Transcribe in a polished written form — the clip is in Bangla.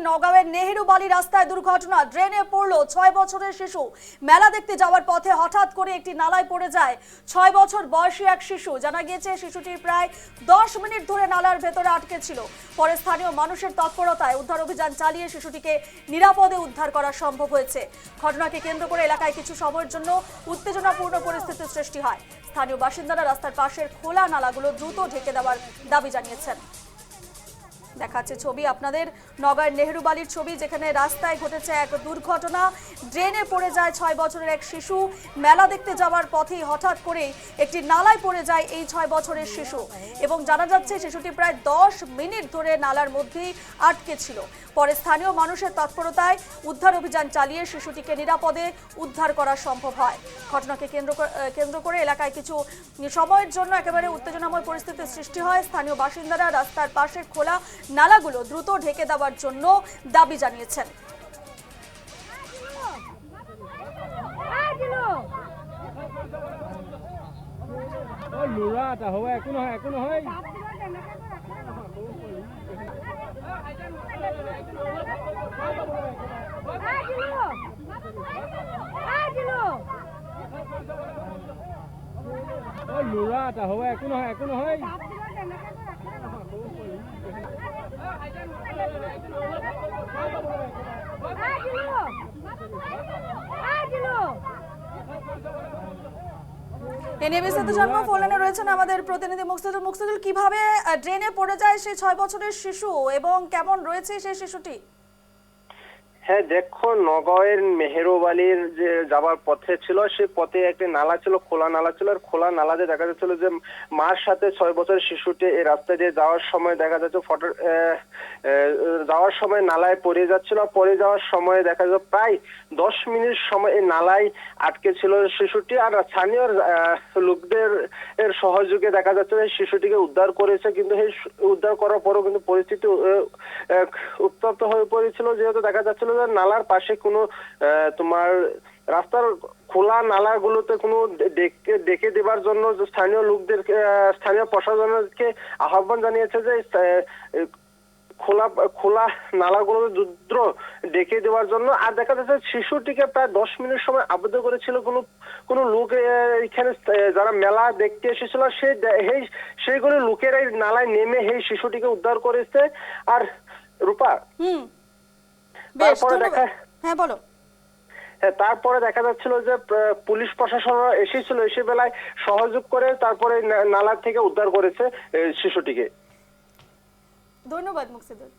নগাঁওয়ের নেহেরু বালি রাস্তায় দুর্ঘটনা। ড্রেনে পড়লো 6 বছরের শিশু। মেলা দেখতে যাওয়ার পথে হঠাৎ করে একটি নালায় পড়ে যায় 6 বছর বয়সী এক শিশু। জানা গিয়েছে শিশুটি প্রায় 10 মিনিট ধরে নালার ভেতরে আটকে ছিল। পরে স্থানীয় মানুষের তৎপরতায় উদ্ধার অভিযান চালিয়ে শিশুটিকে নিরাপদে উদ্ধার করা সম্ভব হয়েছে। ঘটনাকে কেন্দ্র করে এলাকায় কিছু সময়ের জন্য উত্তেজনাপূর্ণ পরিস্থিতির সৃষ্টি হয়। স্থানীয় বাসিন্দারা রাস্তার পাশের খোলা নালাগুলো দ্রুত ঢেকে দেওয়ার দাবি জানিয়েছেন। দেখাচ্ছে ছবি আপনাদের নগাঁয়ের নেহেরু বালির ছবি, যেখানে রাস্তায় ঘটেছে এক দুর্ঘটনা। ড্রেনে পড়ে যায় 6 বছরের এক শিশু। মেলা দেখতে যাওয়ার পথেই হঠাৎ করে একটি নালায় পড়ে যায় এই 6 বছরের শিশু এবং জানা যাচ্ছে শিশুটি প্রায় 10 মিনিট ধরে নালার মধ্যেই আটকে ছিল। পরে স্থানীয় মানুষের তৎপরতায় উদ্ধার অভিযান চালিয়ে শিশুটিকে নিরাপদে উদ্ধার করা সম্ভব হয়। ঘটনাকে কেন্দ্র করে এলাকায় কিছু সময়ের জন্য একেবারে উত্তেজনাময় পরিস্থিতির সৃষ্টি হয়। স্থানীয় বাসিন্দারা রাস্তার পাশে খোলা নালাগুলো দ্রুত ঢেকে দেওয়ার জন্য দাবি জানিয়েছেন। ফোনে রয়েছেন আমাদের প্রতিনিধি মুকসিদুল। কিভাবে ড্রেনে পড়ে যায় সেই 6 বছরের শিশু এবং কেমন রয়েছে সেই শিশুটি? হ্যাঁ দেখো, নগাঁওয়ের মেহেরুবালির যে যাওয়ার পথে ছিল, সেই পথে একটি নালা ছিল, খোলা নালা ছিল। আর খোলা নালাতে দেখা যাচ্ছিল যে মার সাথে 6 বছরের শিশুটি এই রাস্তা দিয়ে যাওয়ার সময় দেখা যাচ্ছে যাওয়ার সময় নালায় পড়ে যাচ্ছিল। পড়ে যাওয়ার সময় দেখা যাচ্ছে প্রায় 10 মিনিট সময় এই নালায় আটকে ছিল শিশুটি। আর স্থানীয় লোকদের এর সহযোগে দেখা যাচ্ছে যে শিশুটিকে উদ্ধার করেছে, কিন্তু এই উদ্ধার করার পরও কিন্তু পরিস্থিতি উত্তপ্ত হয়ে পড়েছিল, যেহেতু দেখা যাচ্ছিল নালার পাশে কোনো তোমার রাস্তার খোলা নালাগুলোতে কোনো ডেকে দেবার জন্য স্থানীয় লোকদেরকে, স্থানীয় প্রশাসনকে আহ্বান জানিয়েছে যে খোলা নালাগুলো দ্রুত ডেকে দেওয়ার জন্য। আর দেখা যাচ্ছে শিশুটিকে প্রায় 10 মিনিট সময় আবদ্ধ করেছিল কোনো লোক এখানে যারা মেলা দেখতে এসেছিল, সেইগুলো লোকের এই নালায় নেমে এই শিশুটিকে উদ্ধার করেছে। আর রূপা, তারপরে দেখা যাচ্ছিল যে পুলিশ প্রশাসন এসেছিল, এসে বেলায় সহযোগ করে তারপরে নালা থেকে উদ্ধার করেছে শিশুটিকে। ধন্যবাদ মুকসিদুল।